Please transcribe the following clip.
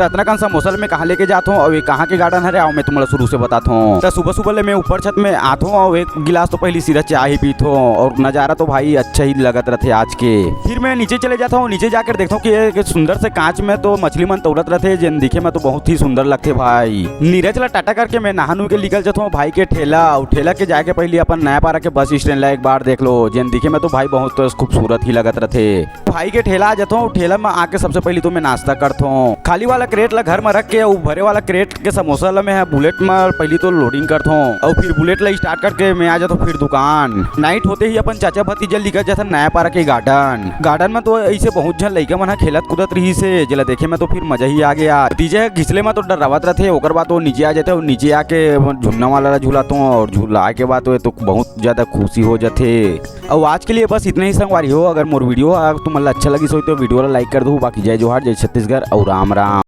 तो इतना कन समोसा मैं कहाँ लेके जाता हूँ और ये कहाँ के गार्डन है आओ मैं तुम्हारा शुरू से बताता हूँ। तो सुबह सुबह ले मैं ऊपर छत में आता हूँ और एक गिलास तो पहली सीधा चाय ही पीता हूँ और नज़ारा तो भाई अच्छा ही लगत रहते आज के। फिर मैं नीचे चले जाता हूँ, नीचे जाकर देखता हूँ कि एक सुंदर से कांच में तो मछली मन तौलत रहते जिन दिखे में तो बहुत ही सुंदर लगते भाई। नीरज ला टाटा करके मैं नहा नू के निकल जाता हूँ भाई के ठेला और ठेला के जाके पहले अपन नया पारा के बस स्टैंड ला एक बार देख लो जिन दिखे में तो भाई बहुत खूबसूरत ही लगत रहते। भाई के ठेला आ जाता हूँ, ठेला में आके सबसे पहले तो मैं नाश्ता करता हूँ। खाली वाला क्रेट ला घर में रख के भरे वाला क्रेट के समोसा ला मैं बुलेट में पहले तो लोडिंग करता हूँ और फिर बुलेट ला स्टार्ट करके मैं आ जाता हूँ फिर दुकान। नाइट होते ही अपन चाचा भतीजा निकल जाता नया पारा के गार्डन में तो ऐसे बहुत जन लड़का मन खेलत कूदत रही से जला देखे में तो फिर मजा ही आ गया। भतीजे घिसले में तो डरावत रहते ओकर बाद वो नीचे आ जाते और नीचे आके झुलना वाला झूलाता हूँ और झूला के बाद तो बहुत ज्यादा खुशी हो जाते। और आज के लिए बस इतना ही संगवारी हो। अगर मोर वीडियो तुम्हारा अच्छा लगी सो तो वीडियो ला लाइक कर दो। बाकी जय जोहार, जय छत्तीसगढ़ और राम राम।